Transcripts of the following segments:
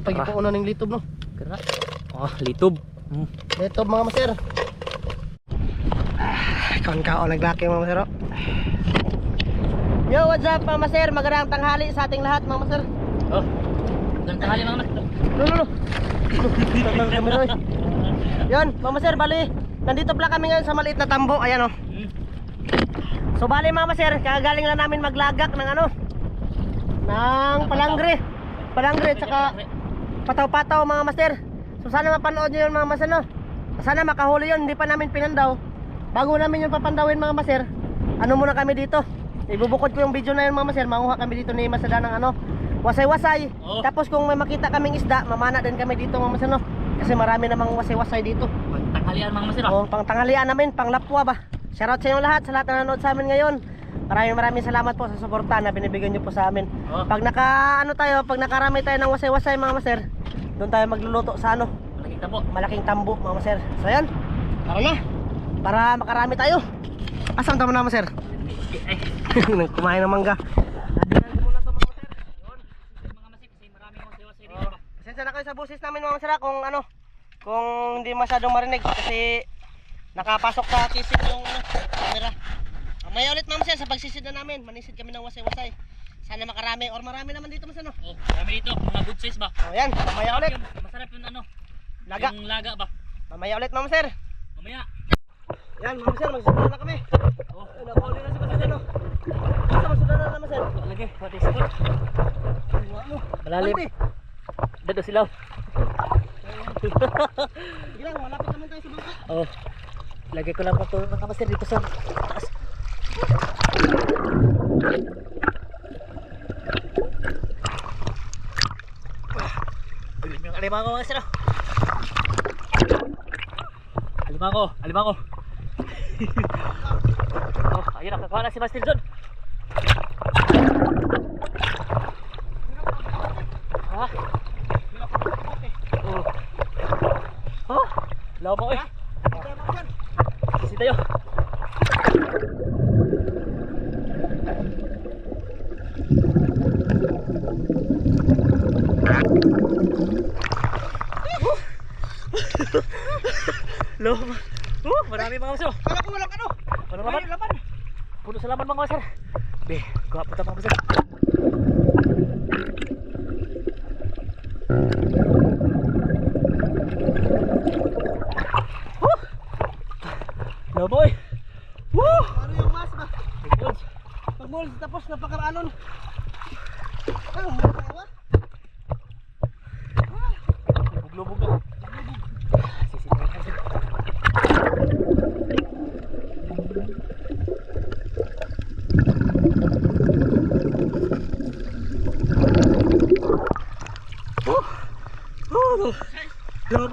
pagipuunan ng litob, no? Kira. Oh, litob. Litob mga master. Kaon-kaon naglaki mga master. Yo, what's up mga master? Magandang tanghali sa ating lahat mga master. Oh. Magandang tanghali mga master. No. Tatang kamera. Yan, mga master, bali. Nandito pala kami ngayon sa maliit na tambo. Ayan oh. So bali mga master, kagagaling lang namin maglagak ng ano, ng palangre tsaka pataw-pataw mga master. So sana mapanood nyo yun mga master, no? Sana makahuli yun, hindi pa namin pinandaw. Bago namin yung papandawin mga master, ano muna kami dito, ibubukod ko yung video na yun mga master. Manguha kami dito ni Masada ng ano, wasay-wasay. Tapos kung may makita kaming isda, mamana din kami dito mga master, no? Kasi marami namang wasay-wasay dito. Pangtanghalian mga master. Oh, pangtanghalian namin, panglapwa ba. Shoutout sa inyo lahat, sa lahat na nanonood sa amin ngayon. Maraming salamat po sa suporta na binibigyan nyo po sa amin. Pag nakarami tayo ng wasay-wasay mga master, doon tayo magluluto sa ano, malaking tambo mga master. So yan, tara na, para makarami tayo. Asam tama na master? Kumain ng mangga. Nadinan ko muna to mga master. Mga master, kasi maraming wasay-wasay dito ba? Pasensya na kayo sa busis namin mga master, kung ano, kung hindi masyadong marinig kasi nakapasok sa kisig yung camera. May ulit mga master, sa pagsisid na namin, manisid kami ng wasay-wasay. Sana makarami, or marami naman dito master, no? Oh, marami dito, mga good size ba? Oh yan, mamaya ulit. Masarap yung ano, Laga. yung laga ba? Mamaya ulit mga master. Mamaya. Yan mga master, magsisid na kami. Oh, Nabuli na si master, no? Basta magsisid na master. lagi, pati sipot. Malalim. Dado silaw. Sige lang, malapit naman tayo sa bangka. Oh. Lagay ko lang po ito mga master dito sa taas. Ulim yung alimango mga master. Alimango. Oh, ayun, nakakuha na si Master John. Ha? Oh, lama ko eh. Sisi tayo. Lama. Marami mga master. Kala ko walang ano. Walang laman. Puno sa laman mga master. Be, kuha po tayo mga master. Boy. Woo! Ano yung mas ba? Good. Pag moles tapos napakaraanon. Ano mo kawa? Lubog na. Sisitin natin.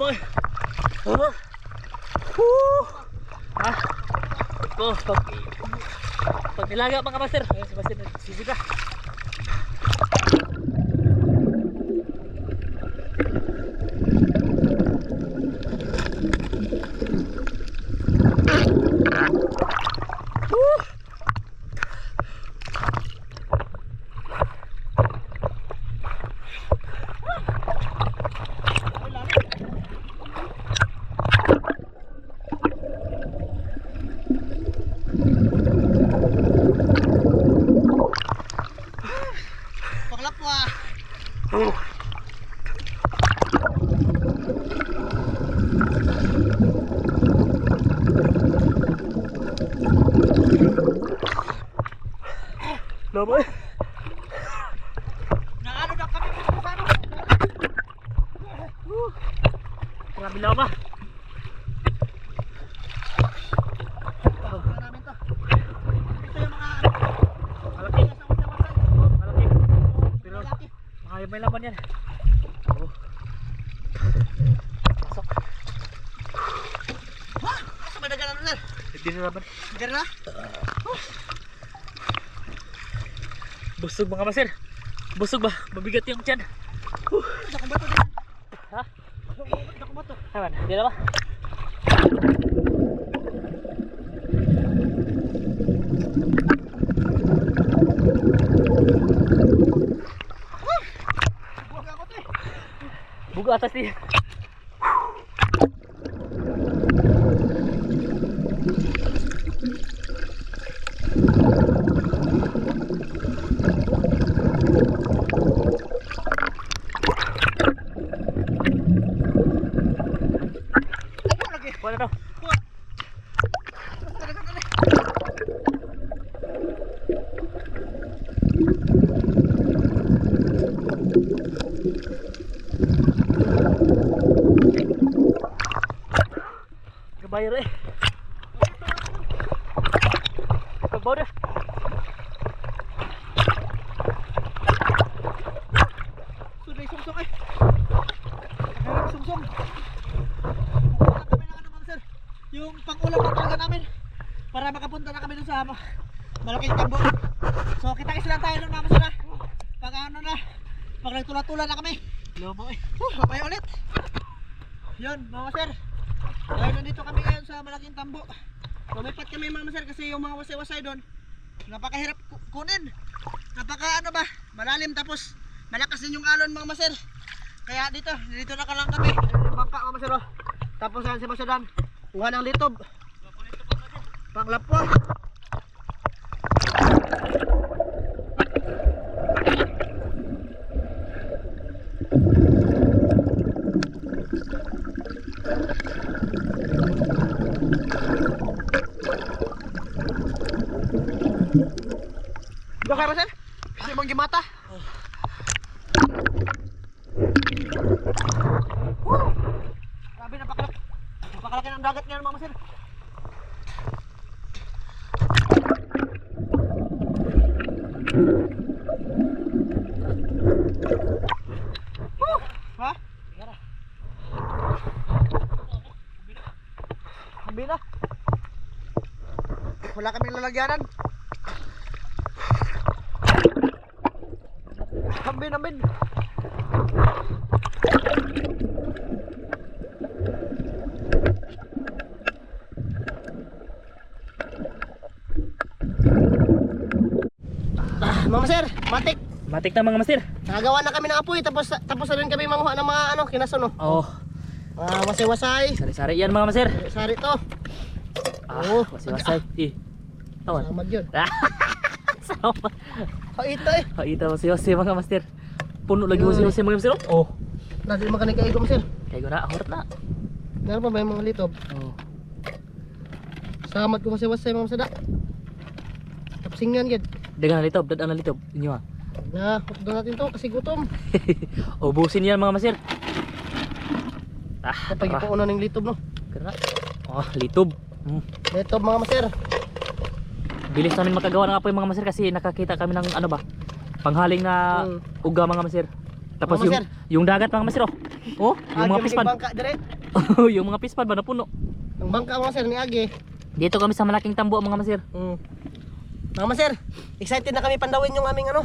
Boy. Pag nilaga mga master, si master sisika. Paklapwa. Boy. Naano na kami sa ano? Grabe lama. Namin to. Ito yung mga ano. Malaki. Malaki. Pero may laman yan. Oh. Pasok. Asa ba dagan ano sir? Hindi na laman. Dagan na? Busog mga master. Busog ba? Mabigat yung tiyan. Dakong bato din. Ha? Dakong bato. Ayan, hindi na ba? Huwag ako to eh. Buga atas ni. Wala daw. Kebayar eh. Kebaw dah. Sudah isungsong eh. Nagharap isungsong. Pupunta kami ng ano mga sir. Yung pang-ulam na talaga namin. Para makapunta na kami dun sa malaking tambo. So kita-kits lang tayo nun mga sir ha. Pag ano na. Pag nagtula-tula na kami. Lobo eh. Mamaya ulit. Yun mga sir. Dahil nandito kami ngayon sa malaking tambo. Lumipat kami mga sir kasi yung mga wasay-wasay doon napakahirap kunin. Napaka ano ba, malalim tapos malakas din yung alon mga sir. Kaya dito na ka lang kami. Yung bangka mga sir oh. Tapos yan si Masadan. Kuha ng litob. Panglapwa. Bakit Masan? Kasi mong gimata. Grabe napakalaki ng dagat ngayon mga Masan. Ha? Kabila. Wala kaming lalagyanan. Ambin. Mama sir, matik. Matik na mga master. Nakagawa na kami ng apoy tapos na rin kami manguha ng mga ano, kinason no. Oh, Wasay-wasay. sari-sari yan mga master. Sari to. Ah, wasay-wasay. Eh. Tawan. Samad yun. Sama. Oh, ito eh. Oh, ito wasay-wasay mga master. Puno lagi wasay-wasay mga master. Oh. Nadi makanig kay ko sir. Kaya ko na, ahorat na. Meron pa ba yung mga litob? Oh. Samad ko wasay-wasay mga masada. Tapsingan gid. Dagan na litob, dadaan na litob. Inyo ha. Na, doon natin to kasi gutom. Ubusin yan mga master. Ah, Kapag ipuunan ng litob no. Kena. Oh, litob. Litob mga maser. Bilis namin makagawa ng apoy mga master kasi nakakita kami ng ano ba? Panghaling na uga mga master. Tapos Mga yung dagat mga master oh. Oh, yung mga pispan. Bangka dire. Yung mga pispan ba napuno. Ang bangka mga maser ni Agi. Dito kami sa malaking tambo mga master. Mga maser, excited na kami pandawin yung aming ano.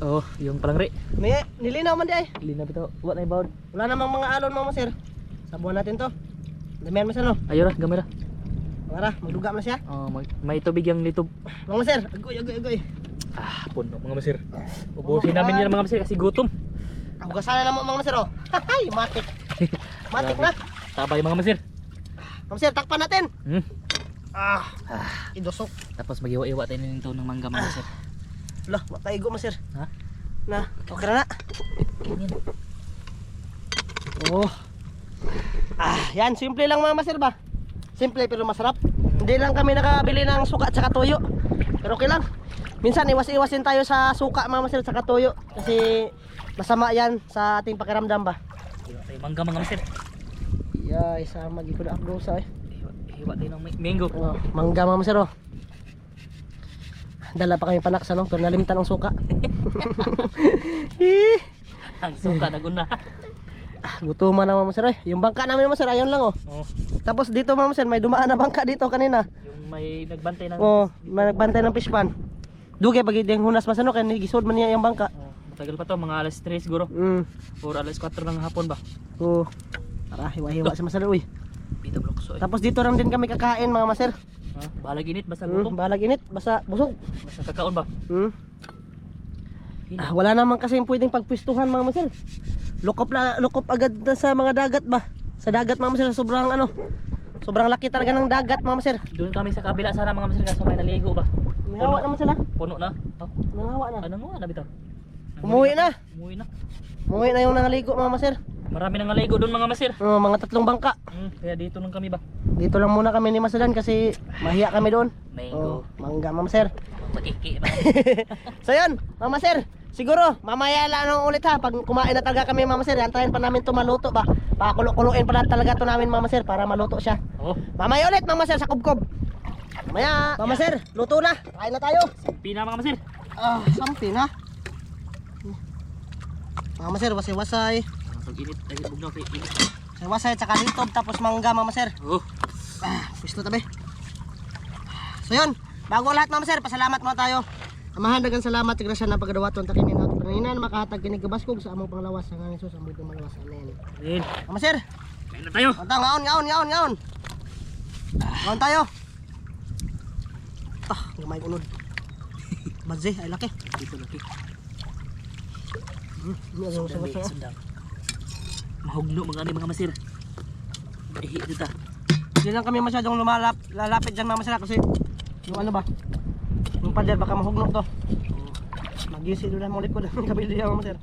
Oh, yung palangri. May nilinaw man di ay. Lina bitaw. What na ibawd? Wala namang mga alon mga maser. Sabuhan natin to. Damihan mo sa no. Ayo ra, gamay ra. Para magduga na siya. Oh, may tubig yung litob. Mga maser, agoy. Ah, puno mga master. Ubusin namin yan mga master kasi gutom. Hugasan na naman mga maser oh. Hay, matik. Matik na. Tabay mga master. Mga maser, takpan natin. Idosok. Tapos mag-iwa-iwa tayo nito ng mangga mga master. Lah, mataigo maser. Ha? Na, okay na. Oh. Yan, simple lang mga maser ba? Simple pero masarap. Hindi lang kami nakabili ng suka at saka toyo. Pero okay lang. Minsan iwas-iwasin tayo sa suka mga maser at saka toyo kasi masama yan sa ating pakiramdam ba. Iwa tayo mangga mga master. Yeah, isa magiko na ako sa eh. Iwa tayo ng mango. Oh, mangga mga maser oh. Dala pa kami panak sa no, pero nalimtan ang suka. Ang suka naguna. Gutuman na mga maser eh. Yung bangka namin maser ayon lang oh. Oh, Tapos dito mga maser may dumaan na bangka dito kanina. yung may nagbantay ng Oh, may nagbantay ng fish pan. Dugay pag yung hunas masano kay gisod man niya yung bangka. matagal pa to, mga alas 3 siguro. Or alas 4 ng hapon ba. Oh. Tara, hiwa-hiwa sa maser uy. Pita blokso. Tapos dito lang din kami kakain mga maser. Balag init basta gutom. Balag init, basta busog. Basta kakaon ba. Wala naman kasi pwedeng pagpwistuhan mga maser. lukop agad na sa mga dagat ba? Sa dagat mga master, sobrang ano. Sobrang laki talaga ng dagat mga master. Doon kami sa kabila sana mga master kaso may naligo ba? Nangawa naman sila. Puno na. Oh. Nangawa na. Ano nga na bitaw? Umuwi na. Umuwi na. Umuwi na yung nangaligo mga master. Marami nang naligo doon mga master. Mga 3 bangka. Kaya dito lang kami ba? Dito lang muna kami ni Masadan kasi mahiya kami doon. Mango. Mangga mga master. Magiki ba? So yun, Mama Sir, siguro mamaya lang ulit ha. Pag kumain na talaga kami Mama Sir, antayin pa namin ito maluto ba. Pakulo-kuloin pa na talaga ito namin Mama Sir para maluto siya. Oh. Mamaya ulit Mama Sir sa kubkob. Mamaya, Mama Sir, luto na. Kain na tayo. Pina mga master. Sampi na. Mama Sir, wasay-wasay. Pag init ay bugnaw kay init. Wasay tsaka litob tapos mangga Mama Sir. Oh. Gusto tabi. So yun, bago ang lahat Mama Sir, pasalamat muna tayo. Amahan dagang salamat, grasya na pagdawaton takinin nato paninan makahatag kinig kabaskog sa among panglawas sa ngalan Jesus among malawas amen. Amen. Mama Sir, Kain na tayo. anta ngaon. Ngaon tayo. Gamay unod. Badze ay laki. Dito laki. Sundang. Sundang. Mahugno mga master. Ihi dito. Hindi lang kami masyadong lalapit dyan Mama Sir kasi yung ano ba? Yung pader baka mahugno to. Magisi doon na mong likod ang kabili yan Mama Sir.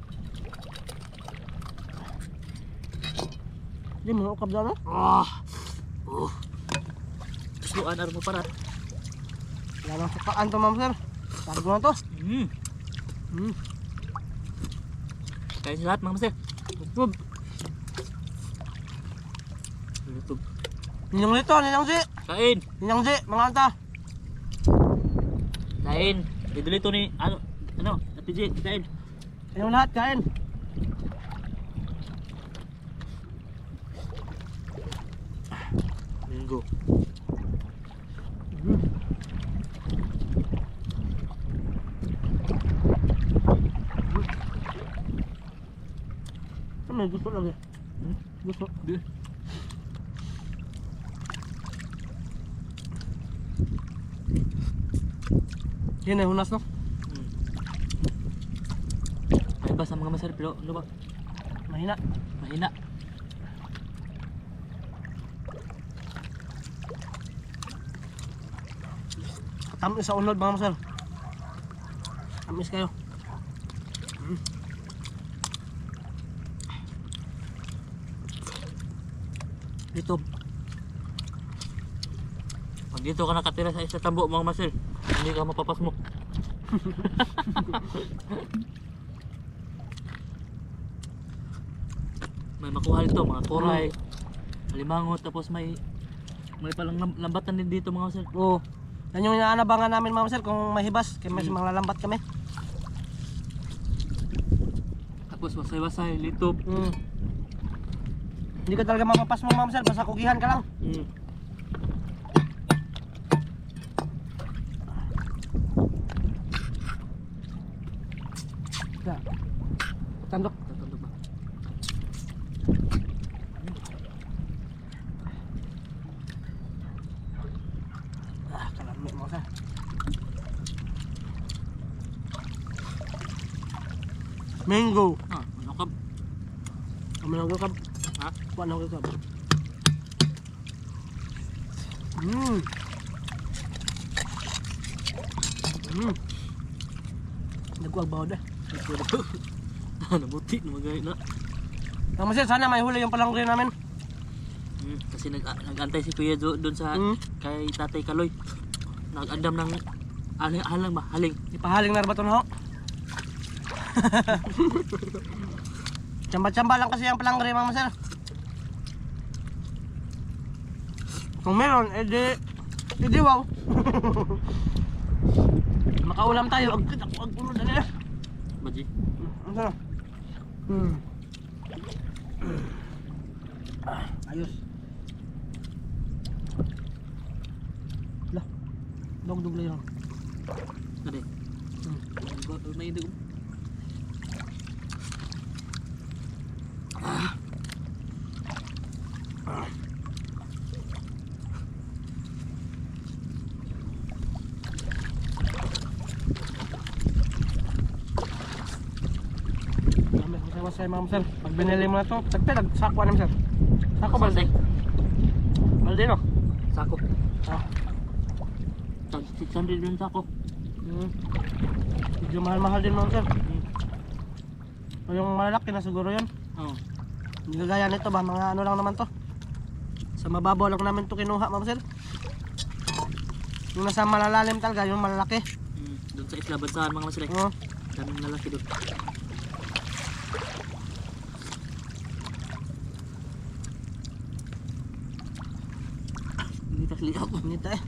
Hindi mo ukab daw no? Tusluan araw mo para. Wala nang sukaan to Mama Sir. Sabi ko na to. Kain sa lahat mga master. Tub. Lutog. Ninyong lito, ninyong si. Kain. Ninyong si, mga anta. Kain. Dito ni ano PJ, kain. Ninyong lahat, kain. Minggo. May gusto lagi. Gusto. Yan ay hunas no? May basa mga master pero ano ba? Mahina. Mahina. Tamis sa unod mga masal. Tamis kayo. Dito. Pag dito ka nakatira sa isa tambo mga master, hindi ka mapapas mo. May makuha dito mga koray, alimangot, tapos may palang lambatan din dito mga master. Oo. Yan yung inaanabangan namin mga masal kung mahibas. Kaya may mga lambat kami. Tapos wasay-wasay, litop. Hindi ka talaga mapapas mo mga masal. Basta kugihan ka lang. Tandok. Tatandog ba? Kalami mo sa. Mango. Ano ka? Kami nang gukab. Ha? Kuha nang gukab. Nagkuag bawod eh. Nabuti na magay na. Ang masir, sana may huli yung palangre namin. Kasi nag-antay si Kuya Jo doon sa kay Tatay Kaloy. Nag-andam ng halang ba? Haling. Ipahaling na ba ito na ho? Tsamba-tsamba lang kasi ang palangre mga masir. Kung meron, edi wow. Makaulam tayo, agkit ako agpulo na nila. Baji. Ano? Ayos. Lah. Dog-dog lang. Ade. May ide. Dami ko sa. wasay ma'am sir. Pag binili mo na to, tagtay nagsako na sir. Sako ba sir? Balde no? Sako. Ah. Tag 600 din sako. Medyo mahal-mahal din ma'am sir. O yung malalaki na siguro yun. Oo. Hindi kagaya nito ba, mga ano lang naman to. Sa mababaw lang namin to kinuha ma'am sir. Yung nasa malalalim talaga, yung malalaki. Doon sa isla bansahan mga master. Oo. Daming lalaki doon. Hindi kasli ako. Init eh.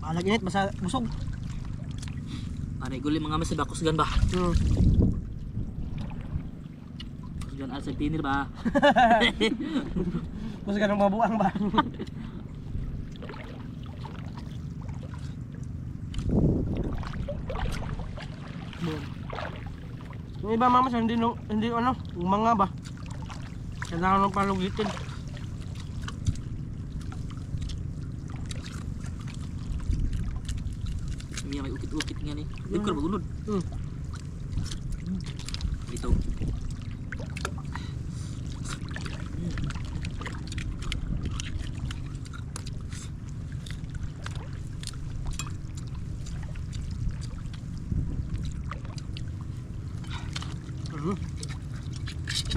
Palag init, basta busog. Panay guli mga master ba? Kusgan ba? Kusgan alsa tinir ba? Basta ganun mabuang ba? Yung iba mama sir, hindi ano, umanga ba? Kailangan ng palugitin. Hindi may ukit-ukit nga ni. Likor magunod. Ito.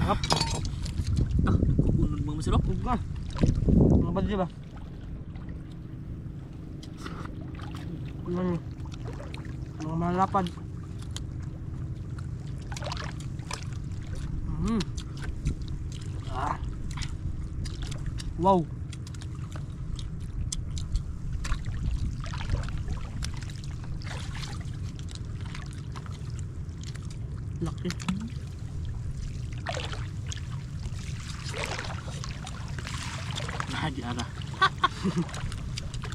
Sarap. Kukunon mga masarap. Uga. Mga badli ba? Mga malapad. Ah. Wow. Laki. Nahadi ara.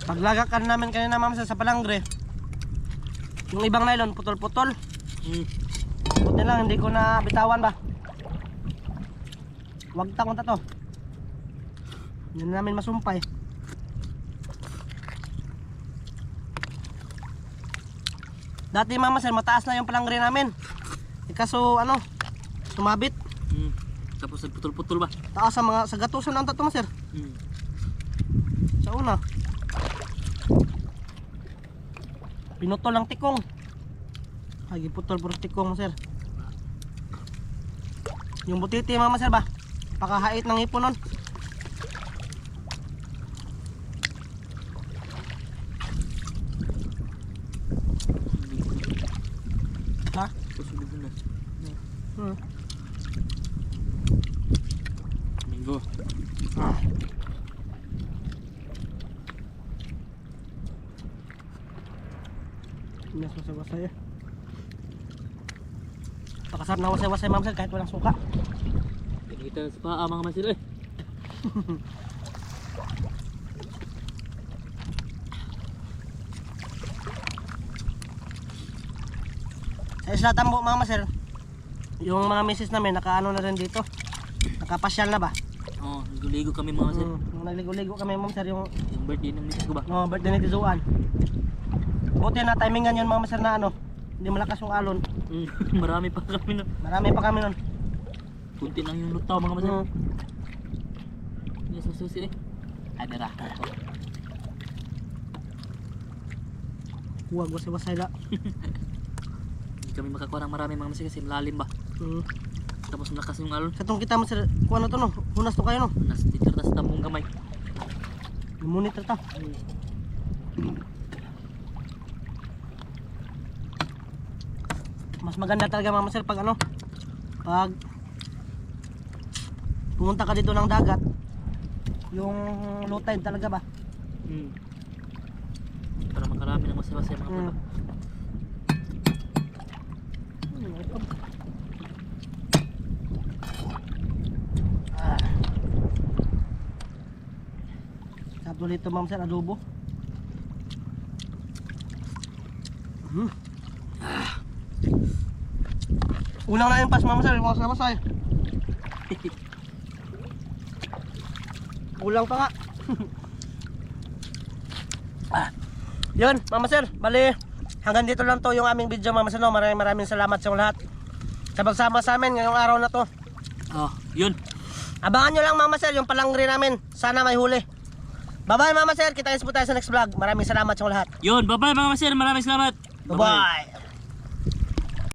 Paglagakan namin kanina ma'am sa palangre. Yung ibang nylon putol-putol. Buti lang hindi ko na bitawan ba. Wag takong to. Hindi na namin masumpay. Dati mama sir mataas na yung palangre namin. Kaso ano, sumabit. Tapos nagputol-putol ba? Taas sa mga sa gatusan ang tato sir. Sa una. Pinutol ang tikong. Lagi putol puro tikong sir. Yung butiti mama sir ba? Pakahait ng ipon nun. Ha? Susunod na. Minggo. Yes, wasay-wasay eh. Pakasarap na wasay-wasay ma'am sir kahit walang suka. Kita sa paa mga master eh. Sa Isla Tambo mama sir, yung mga misis namin nakaano na rin dito. Nakapasyal na ba? Oo, nagligo kami mga master. Nung nagligo-ligo kami ma'am sir yung Yung birthday ng misis ko ba? birthday ni Tizuan. Buti na timingan yun mama sir na ano, hindi malakas yung alon. Marami pa kami nun. Marami pa kami nun. Kunti lang yung lutaw mga master. Yes, susi eh. Ada dah. Huwag wasay-wasay la. Hindi kami makakuha ng marami mga master kasi malalim ba. Tapos malakas yung alon. Katong kita mo sir, kuha na to no, hunas to kayo no. Nas dito na sa tambong gamay. Monitor ta. Mas maganda talaga mama sir pag ano, pag pumunta ka dito ng dagat, yung low tide talaga ba? Para makarami ng masaya-masaya mga baba. Sabi dito ma'am sir, adobo. Ulang na yung pas mama sir, mga masay. Ulang pa nga. Yun, mama sir, bali hanggang dito lang to yung aming video mama sir no. Maraming salamat sa lahat. sa pagsama sa amin ngayong araw na to. Oh, yun. Abangan nyo lang Mama Sir yung palangri namin. Sana may huli. Bye bye Mama Sir, kita-kits po tayo sa next vlog. Maraming salamat sa lahat. Yun, bye-bye mga master. Maraming salamat. Bye bye.